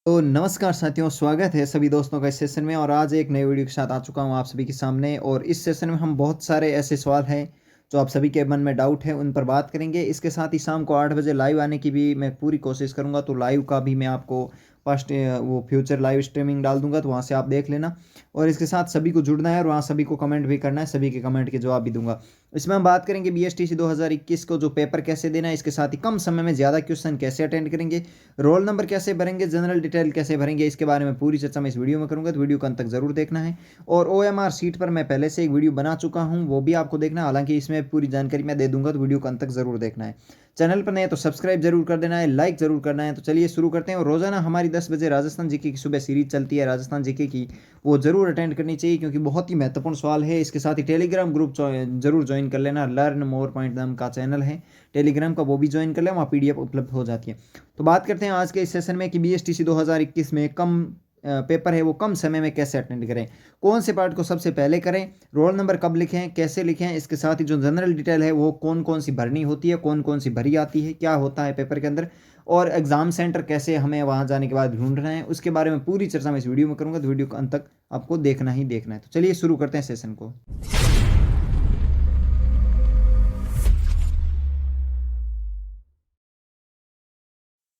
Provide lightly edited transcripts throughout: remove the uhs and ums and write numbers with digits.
तो नमस्कार साथियों, स्वागत है सभी दोस्तों का इस सेशन में। और आज एक नई वीडियो के साथ आ चुका हूँ आप सभी के सामने। और इस सेशन में हम बहुत सारे ऐसे सवाल हैं जो आप सभी के मन में डाउट है, उन पर बात करेंगे। इसके साथ ही शाम को 8 बजे लाइव आने की भी मैं पूरी कोशिश करूँगा, तो लाइव का भी मैं आपको फर्स्ट वो फ्यूचर लाइव स्ट्रीमिंग डाल दूंगा, तो वहाँ से आप देख लेना। और इसके साथ सभी को जुड़ना है और वहाँ सभी को कमेंट भी करना है, सभी के कमेंट के जवाब भी दूंगा। इसमें हम बात करेंगे BSTC 2021 को जो पेपर कैसे देना है, इसके साथ ही कम समय में ज़्यादा क्वेश्चन कैसे अटेंड करेंगे, रोल नंबर कैसे भरेंगे, जनरल डिटेल कैसे भरेंगे, इसके बारे में पूरी चर्चा मैं इस वीडियो में करूंगा, तो वीडियो को अंत तक जरूर देखना है। और OMR सीट पर मैं पहले से एक वीडियो बना चुका हूं, वो भी आपको देखना है। हालांकि इसमें पूरी जानकारी मैं दे दूंगा, तो वीडियो को अंत तक जरूर देखना है। चैनल पर नए तो सब्सक्राइब जरूर कर देना है, लाइक जरूर करना है। तो चलिए शुरू करते हैं। और रोजाना हमारी 10 बजे राजस्थान जीके की सुबह सीरीज चलती है राजस्थान जीके की, वो जरूर अटेंड करनी चाहिए क्योंकि बहुत ही महत्वपूर्ण सवाल है। इसके साथ ही टेलीग्राम ग्रुप जरूर ज्वाइन कर लेना, लर्न मोर पॉइंट नाम का चैनल है टेलीग्राम का, वो भी ज्वाइन कर लें, वहाँ PDF उपलब्ध हो जाती है। तो बात करते हैं आज के इस सेशन में कि BSTC 2021 में कम पेपर है वो कम समय में कैसे अटेंड करें, कौन से पार्ट को सबसे पहले करें, रोल नंबर कब लिखें, कैसे लिखें। इसके साथ ही जो जनरल डिटेल है वो कौन कौन सी भरनी होती है, कौन कौन सी भरी आती है, क्या होता है पेपर के अंदर, और एग्जाम सेंटर कैसे हमें वहाँ जाने के बाद ढूंढना है, उसके बारे में पूरी चर्चा मैं इस वीडियो में करूँगा। तो वीडियो को अंत तक आपको देखना ही देखना है। तो चलिए शुरू करते हैं सेशन को।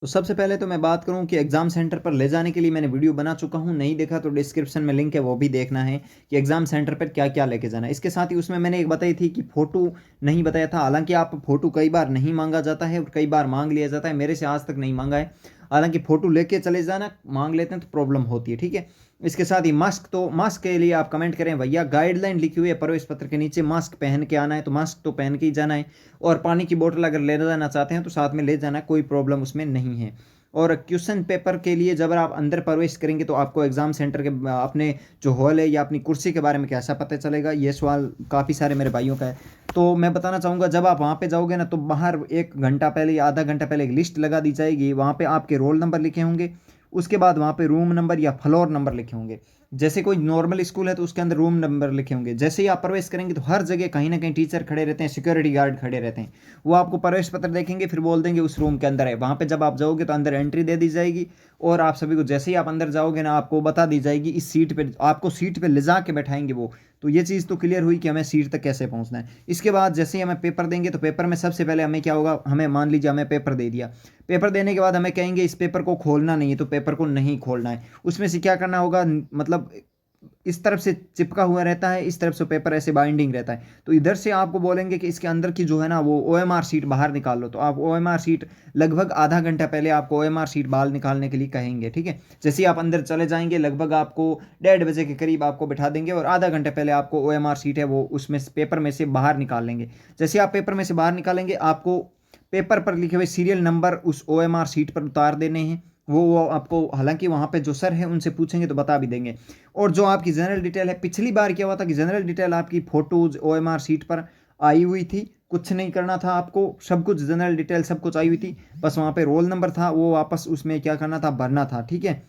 तो सबसे पहले तो मैं बात करूं कि एग्जाम सेंटर पर ले जाने के लिए मैंने वीडियो बना चुका हूं, नहीं देखा तो डिस्क्रिप्शन में लिंक है, वो भी देखना है कि एग्जाम सेंटर पर क्या क्या लेके जाना है। इसके साथ ही उसमें मैंने एक बताई थी कि फ़ोटो नहीं बताया था। हालांकि आप फ़ोटो कई बार नहीं मांगा जाता है और कई बार मांग लिया जाता है, मेरे से आज तक नहीं मांगा है। हालांकि फ़ोटो लेके चले जाना, मांग लेते हैं तो प्रॉब्लम होती है, ठीक है। इसके साथ ही मास्क, तो मास्क के लिए आप कमेंट करें भैया, गाइडलाइन लिखी हुई है प्रवेश पत्र के नीचे, मास्क पहन के आना है, तो मास्क तो पहन के ही जाना है। और पानी की बोतल अगर ले जाना चाहते हैं तो साथ में ले जाना, कोई प्रॉब्लम उसमें नहीं है। और क्वेश्चन पेपर के लिए जब आप अंदर प्रवेश करेंगे तो आपको एग्जाम सेंटर के अपने जो हॉल है या अपनी कुर्सी के बारे में कैसा पता चलेगा, ये सवाल काफ़ी सारे मेरे भाइयों का है। तो मैं बताना चाहूँगा, जब आप वहाँ पे जाओगे ना, तो बाहर 1 घंटा पहले या आधा घंटा पहले एक लिस्ट लगा दी जाएगी, वहाँ पे आपके रोल नंबर लिखे होंगे। उसके बाद वहाँ पे रूम नंबर या फ्लोर नंबर लिखे होंगे। जैसे कोई नॉर्मल स्कूल है तो उसके अंदर रूम नंबर लिखे होंगे। जैसे ही आप प्रवेश करेंगे तो हर जगह कहीं ना कहीं टीचर खड़े रहते हैं, सिक्योरिटी गार्ड खड़े रहते हैं। वो आपको प्रवेश पत्र देखेंगे, फिर बोल देंगे उस रूम के अंदर है। वहाँ पे जब आप जाओगे तो अंदर एंट्री दे दी जाएगी। और आप सभी को जैसे ही आप अंदर जाओगे ना, आपको बता दी जाएगी इस सीट पे, आपको सीट पे ले जा के बैठाएंगे वो। तो ये चीज़ तो क्लियर हुई कि हमें सीट तक कैसे पहुंचना है। इसके बाद जैसे ही हमें पेपर देंगे तो पेपर में सबसे पहले हमें क्या होगा, हमें मान लीजिए हमें पेपर दे दिया। पेपर देने के बाद हमें कहेंगे इस पेपर को खोलना नहीं है, तो पेपर को नहीं खोलना है। उसमें से क्या करना होगा, मतलब इस तरफ से चिपका हुआ रहता है, इस तरफ से पेपर ऐसे बाइंडिंग रहता है। तो इधर से आपको बोलेंगे कि इसके अंदर की जो है ना वो OMR सीट बाहर निकाल लो, तो आप OMR सीट लगभग आधा घंटा पहले आपको OMR सीट बाहर निकालने के लिए कहेंगे, ठीक है। जैसे ही आप अंदर चले जाएंगे, लगभग आपको 1:30 बजे के करीब आपको बैठा देंगे और आधा घंटा पहले आपको OMR सीट है वो उसमें पेपर में से बाहर निकाल लेंगे। जैसे आप पेपर में से बाहर निकालेंगे, आपको पेपर पर लिखे हुए सीरियल नंबर उस OMR सीट पर उतार देने हैं। वो आपको, हालांकि वहाँ पे जो सर हैं उनसे पूछेंगे तो बता भी देंगे। और जो आपकी जनरल डिटेल है, पिछली बार क्या हुआ था कि जनरल डिटेल आपकी फ़ोटोज़ OMR सीट पर आई हुई थी, कुछ नहीं करना था आपको, सब कुछ जनरल डिटेल सब कुछ आई हुई थी। बस वहाँ पे रोल नंबर था, वो वापस उसमें क्या करना था, भरना था, ठीक है।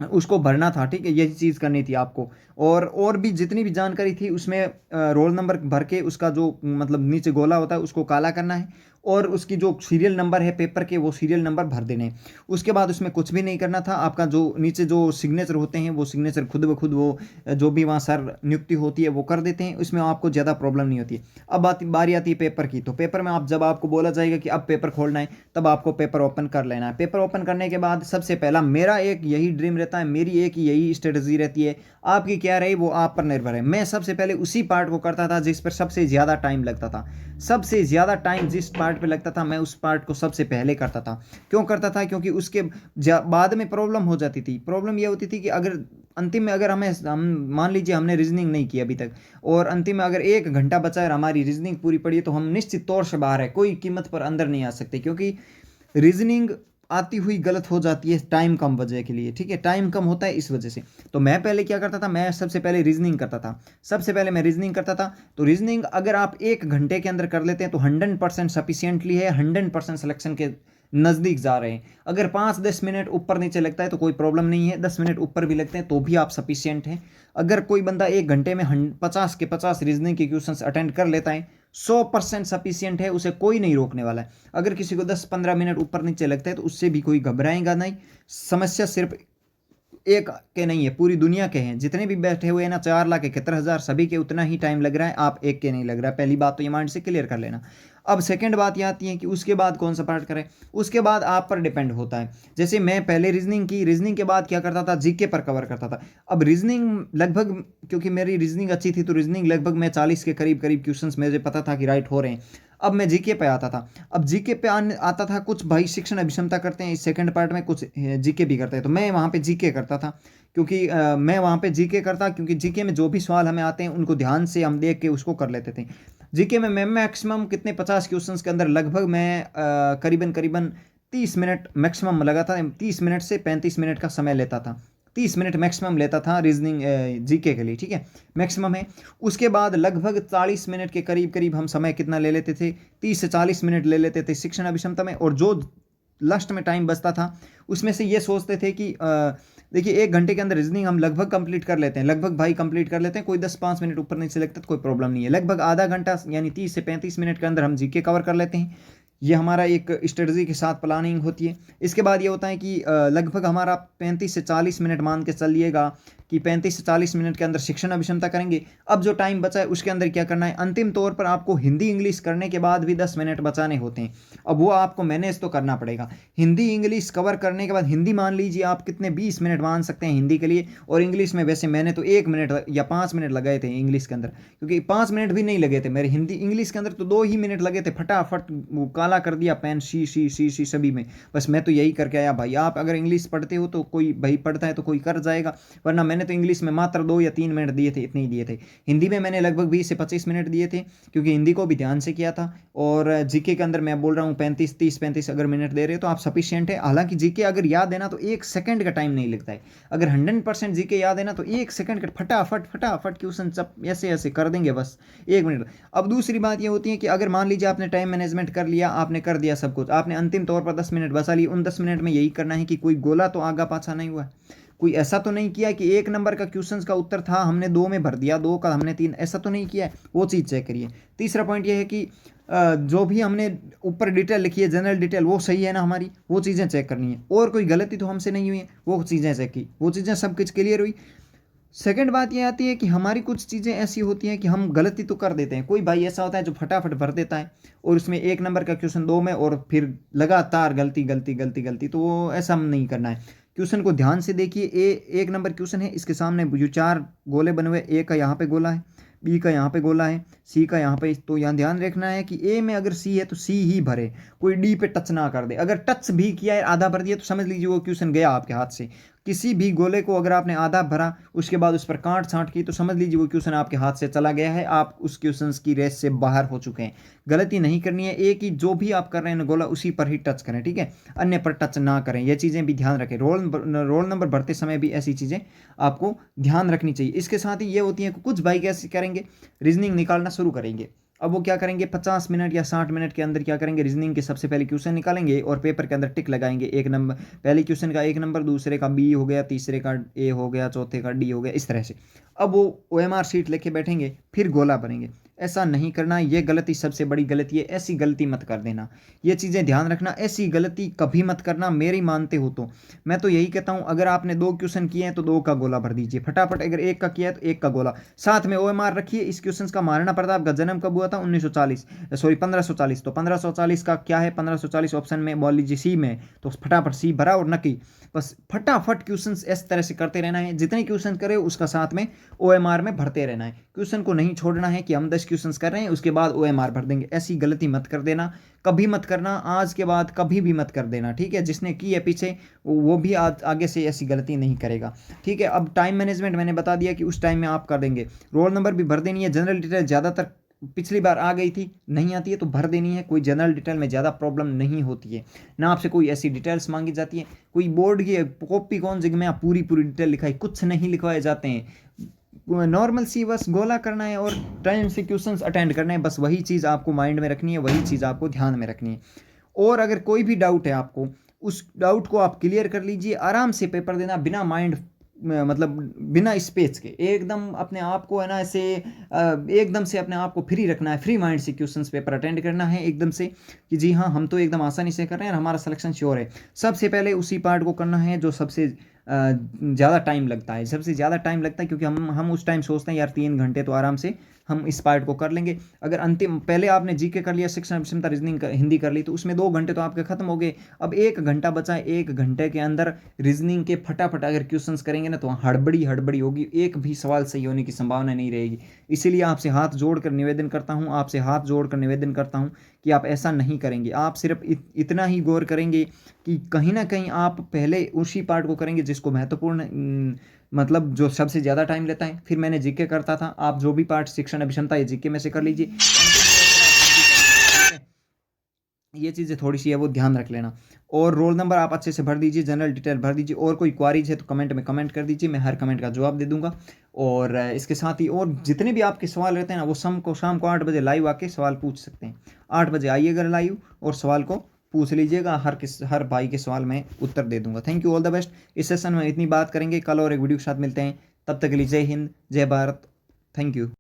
उसको भरना था, ठीक है, यही चीज़ करनी थी आपको। और भी जितनी भी जानकारी थी उसमें रोल नंबर भर के उसका जो मतलब नीचे गोला होता है उसको काला करना है। और उसकी जो सीरियल नंबर है पेपर के, वो सीरियल नंबर भर देने हैं। उसके बाद उसमें कुछ भी नहीं करना था। आपका जो नीचे जो सिग्नेचर होते हैं वो सिग्नेचर खुद ब खुद वो जो भी वहाँ सर नियुक्ति होती है वो कर देते हैं, उसमें आपको ज़्यादा प्रॉब्लम नहीं होती है। अब बारी आती है पेपर की। तो पेपर में आप जब आपको बोला जाएगा कि अब पेपर खोलना है, तब आपको पेपर ओपन कर लेना है। पेपर ओपन करने के बाद सबसे पहला मेरा एक यही ड्रीम रहता है, मेरी एक यही स्ट्रेटजी रहती है, आपकी क्या रही वो आप पर निर्भर है। मैं सबसे पहले उसी पार्ट को करता था जिस पर सबसे ज़्यादा टाइम लगता था। सबसे ज़्यादा टाइम जिस पार्ट पे लगता था, मैं उस पार्ट को सबसे पहले करता था। क्यों करता था, क्योंकि उसके बाद में प्रॉब्लम हो जाती थी। प्रॉब्लम ये होती थी कि अगर अंतिम में अगर हम मान लीजिए हमने रीजनिंग नहीं की अभी तक, और अंतिम में अगर 1 घंटा बचा है और हमारी रीजनिंग पूरी पड़ी है, तो हम निश्चित तौर से बाहर है, कोई कीमत पर अंदर नहीं आ सकते। क्योंकि रीजनिंग आती हुई गलत हो जाती है टाइम कम वजह के लिए, ठीक है, टाइम कम होता है इस वजह से। तो मैं पहले क्या करता था, मैं सबसे पहले रीजनिंग करता था। सबसे पहले मैं रीजनिंग करता था। तो रीजनिंग अगर आप 1 घंटे के अंदर कर लेते हैं तो 100% सफिशियंटली है, 100% सिलेक्शन के नज़दीक जा रहे हैं। अगर 5-10 मिनट ऊपर नीचे लगता है तो कोई प्रॉब्लम नहीं है, 10 मिनट ऊपर भी लगते हैं तो भी आप सफिशियंट हैं। अगर कोई बंदा 1 घंटे में 50 के 50 रीजनिंग के क्वेश्चन अटेंड कर लेता है, 100% सफिशियंट है, उसे कोई नहीं रोकने वाला है। अगर किसी को 10-15 मिनट ऊपर नीचे लगता है तो उससे भी कोई घबराएगा नहीं। समस्या सिर्फ एक के नहीं है, पूरी दुनिया के हैं, जितने भी बैठे हुए हैं ना 4,71,000 सभी के उतना ही टाइम लग रहा है, आप एक के नहीं लग रहा है। पहली बात तो ये माइंड से क्लियर कर लेना। अब सेकंड बात ये आती है कि उसके बाद कौन सा पार्ट करें, उसके बाद आप पर डिपेंड होता है। जैसे मैं पहले रीजनिंग की, रीजनिंग के बाद क्या करता था, जीके पर कवर करता था। अब रीजनिंग लगभग, क्योंकि मेरी रीजनिंग अच्छी थी तो रीजनिंग लगभग मैं 40 के करीब करीब क्वेश्चंस मुझे पता था कि राइट हो रहे हैं। अब मैं जीके पे आता था। अब जीके पे आता था, कुछ भाई शिक्षण अभिक्षमता करते हैं इस सेकंड पार्ट में, कुछ जीके भी करते हैं, तो मैं वहाँ पे जीके करता था। क्योंकि मैं वहाँ पे जीके करता, क्योंकि जीके में जो भी सवाल हमें आते हैं उनको ध्यान से हम देख के उसको कर लेते थे। जीके में मैं मैक्सिमम कितने 50 क्वेश्चंस के अंदर लगभग मैं करीबन करीबन 30 मिनट मैक्सिमम लगा था, 30 मिनट से 35 मिनट का समय लेता था, 30 मिनट मैक्सिमम लेता था रीजनिंग जीके के लिए, ठीक है, मैक्सिमम है। उसके बाद लगभग 40 मिनट के करीब करीब हम समय कितना ले लेते थे, 30 से 40 मिनट ले लेते थे शिक्षण अभिक्षमता में, और जो लास्ट में टाइम बचता था उसमें से ये सोचते थे कि देखिए 1 घंटे के अंदर रीजनिंग हम लगभग कंप्लीट कर लेते हैं, लगभग भाई कंप्लीट कर लेते हैं, कोई 10-5 मिनट ऊपर नीचे लगता तो कोई प्रॉब्लम नहीं है। लगभग आधा घंटा यानी 30 से 35 मिनट के अंदर हम जीके कवर कर लेते हैं। ये हमारा एक स्ट्रेटजी के साथ प्लानिंग होती है। इसके बाद ये होता है कि लगभग हमारा 35 से 40 मिनट मान के चलिएगा कि 35 से 40 मिनट के अंदर शिक्षण अभिक्षमता करेंगे। अब जो टाइम बचा है उसके अंदर क्या करना है, अंतिम तौर पर आपको हिंदी इंग्लिश करने के बाद भी 10 मिनट बचाने होते हैं। अब वो आपको मैनेज तो करना पड़ेगा। हिंदी इंग्लिश कवर करने के बाद, हिंदी मान लीजिए आप कितने 20 मिनट मान सकते हैं हिंदी के लिए, और इंग्लिश में वैसे मैंने तो 1 मिनट या 5 मिनट लगाए थे इंग्लिश के अंदर, क्योंकि 5 मिनट भी नहीं लगे थे मेरे हिंदी इंग्लिश के अंदर, तो 2 ही मिनट लगे थे, फटाफट वो काला कर दिया पेन, शी शी शी शी सभी में। बस मैं तो यही करके आया भाई। आप अगर इंग्लिश पढ़ते हो तो कोई भाई पढ़ता है तो कोई कर जाएगा, वरना मैंने तो इंग्लिश में मात्र 2 या 3 मिनट दिए थे, इतने ही दिए थे। हिंदी में मैंने लगभग 20 से 25 मिनट दिए थे, क्योंकि हिंदी को भी ध्यान से किया था। और जीके के अंदर मैं बोल रहा हूँ 30 अगर मिनट दे रहे हो तो आप सफिशियंट है। हालांकि जीके अगर याद है ना तो 1 सेकंड का टाइम नहीं लगता है। अगर 100% जीके याद है ना तो 1 सेकंड का फटाफट फटाफट क्वेश्चन सब ऐसे ऐसे कर देंगे, बस 1 मिनट। अब दूसरी बात ये होती है कि अगर मान लीजिए आपने टाइम मैनेजमेंट कर लिया, आपने कर दिया सब कुछ, आपने अंतिम तौर पर 10 मिनट बचा ली, उन 10 मिनट में यही करना है कि कोई गोला तो आगा पाछा नहीं हुआ, कोई ऐसा तो नहीं किया कि 1 नंबर का क्वेश्चन का उत्तर था हमने 2 में भर दिया, 2 का हमने 3, ऐसा तो नहीं किया है, वो चीज़ चेक करिए। तीसरा पॉइंट ये है कि जो भी हमने ऊपर डिटेल लिखी है, जनरल डिटेल, वो सही है ना हमारी, वो चीज़ें चेक करनी है, और कोई गलती तो हमसे नहीं हुई है, वो चीज़ें चेक की, वो चीज़ें सब कुछ क्लियर हुई। सेकंड बात ये आती है कि हमारी कुछ चीज़ें ऐसी होती हैं कि हम गलती तो कर देते हैं। कोई भाई ऐसा होता है जो फटाफट भर देता है और उसमें 1 नंबर का क्वेश्चन 2 में, और फिर लगातार गलती गलती गलती गलती, तो वो ऐसा हम नहीं करना है। क्वेश्चन को ध्यान से देखिए, 1 नंबर क्वेश्चन है, इसके सामने जो 4 गोले बने हुए, ए का यहाँ पे गोला है, बी का यहाँ पे गोला है, सी का यहाँ पे, तो यहाँ ध्यान रखना है कि ए में अगर सी है तो सी ही भरे, कोई डी पे टच ना कर दे। अगर टच भी किया है, आधा भर दिया, तो समझ लीजिए वो क्वेश्चन गया आपके हाथ से। किसी भी गोले को अगर आपने आधा भरा उसके बाद उस पर काट छांट की, तो समझ लीजिए वो क्वेश्चन आपके हाथ से चला गया है, आप उस क्वेश्चन की रेस से बाहर हो चुके हैं। गलती नहीं करनी है, एक ही जो भी आप कर रहे हैं गोला उसी पर ही टच करें, ठीक है, अन्य पर टच ना करें। ये चीज़ें भी ध्यान रखें। रोल नंबर भरते समय भी ऐसी चीज़ें आपको ध्यान रखनी चाहिए। इसके साथ ही ये होती है कि कुछ भाई कैसे करेंगे, रीजनिंग निकालना शुरू करेंगे। अब वो क्या करेंगे, 50 मिनट या 60 मिनट के अंदर क्या करेंगे, रीजनिंग के सबसे पहले क्वेश्चन निकालेंगे और पेपर के अंदर टिक लगाएंगे। 1 नंबर, पहले क्वेश्चन का 1 नंबर, दूसरे का बी हो गया, तीसरे का ए हो गया, चौथे का डी हो गया, इस तरह से। अब वो OMR शीट लेके बैठेंगे, फिर गोला बनेंगे। ऐसा नहीं करना, ये गलती सबसे बड़ी गलती है, ऐसी गलती मत कर देना। ये चीज़ें ध्यान रखना, ऐसी गलती कभी मत करना, मेरी मानते हो तो। मैं तो यही कहता हूँ, अगर आपने 2 क्वेश्चन किए हैं तो 2 का गोला भर दीजिए फटाफट, अगर 1 का किया है तो 1 का गोला। साथ में OMR रखिए। इस क्वेश्चन का महाराणा प्रताप का जन्म कब हुआ था, 1540, तो 1540 का क्या है, 1540 ऑप्शन में बोल लीजिए सी में, तो फटाफट सी भरा और नकी। बस फटाफट क्वेश्चन इस तरह से करते रहना है, जितने क्वेश्चन करे उसका साथ में OMR में भरते रहना है। क्वेश्चन को नहीं छोड़ना है कि हम 10 क्वेश्चन कर रहे हैं उसके बाद OMR भर देंगे, ऐसी गलती मत कर देना, कभी मत करना, आज के बाद कभी भी मत कर देना, ठीक है। जिसने की है पीछे वो भी आगे से ऐसी गलती नहीं करेगा, ठीक है। अब टाइम मैनेजमेंट मैंने बता दिया कि उस टाइम में आप कर देंगे। रोल नंबर भी भर देनी है। जनरल डिटेल ज़्यादातर पिछली बार आ गई थी, नहीं आती है तो भर देनी है। कोई जनरल डिटेल में ज़्यादा प्रॉब्लम नहीं होती है, ना आपसे कोई ऐसी डिटेल्स मांगी जाती है। कोई बोर्ड की कॉपी कौन सी में आप पूरी पूरी डिटेल लिखाई, कुछ नहीं लिखवाए जाते हैं। नॉर्मल सी बस गोला करना है और टाइम से क्वेश्चंस अटेंड करना है, बस वही चीज़ आपको माइंड में रखनी है, वही चीज़ आपको ध्यान में रखनी है। और अगर कोई भी डाउट है आपको, उस डाउट को आप क्लियर कर लीजिए, आराम से पेपर देना, बिना माइंड मतलब बिना स्पेस के एकदम अपने आप को है ना ऐसे एकदम से अपने आप को फ्री रखना है, फ्री माइंड से क्वेश्चंस पेपर अटेंड करना है एकदम से कि जी हाँ हम तो एकदम आसानी से कर रहे हैं और हमारा सिलेक्शन श्योर है। सबसे पहले उसी पार्ट को करना है जो सबसे ज़्यादा टाइम लगता है, सबसे ज़्यादा टाइम लगता है, क्योंकि हम उस टाइम सोचते हैं यार 3 घंटे तो आराम से हम इस पार्ट को कर लेंगे। अगर अंतिम पहले आपने जीके कर लिया, शिक्षण अभिक्षमता रीजनिंग हिंदी कर ली, तो उसमें 2 घंटे तो आपके खत्म हो गए। अब 1 घंटा बचा है, 1 घंटे के अंदर रीजनिंग के फटाफट अगर क्वेश्चंस करेंगे ना तो हड़बड़ी हड़बड़ी होगी, एक भी सवाल सही होने की संभावना नहीं रहेगी। इसीलिए आपसे हाथ जोड़कर निवेदन करता हूँ, आपसे हाथ जोड़कर निवेदन करता हूँ कि आप ऐसा नहीं करेंगे। आप सिर्फ इतना ही गौर करेंगे कि कहीं ना कहीं आप पहले उसी पार्ट को करेंगे जिसको महत्वपूर्ण मतलब जो सबसे ज़्यादा टाइम लेता है। फिर मैंने जीके करता था, आप जो भी पार्ट शिक्षण अभिक्षमता या जीके में से कर लीजिए, ये चीज़ें थोड़ी सी है वो ध्यान रख लेना। और रोल नंबर आप अच्छे से भर दीजिए, जनरल डिटेल भर दीजिए, और कोई क्वारीज है तो कमेंट में कमेंट कर दीजिए, मैं हर कमेंट का जवाब दे दूंगा। और इसके साथ ही और जितने भी आपके सवाल रहते हैं ना वो शाम को 8 बजे लाइव आके सवाल पूछ सकते हैं। 8 बजे आइएगा लाइव और सवाल को पूछ लीजिएगा, हर भाई के सवाल में उत्तर दे दूंगा। Thank you, all the best. इस सेशन में इतनी बात करेंगे, कल और एक वीडियो के साथ मिलते हैं, तब तक के लिए जय हिंद, जय भारत, थैंक यू।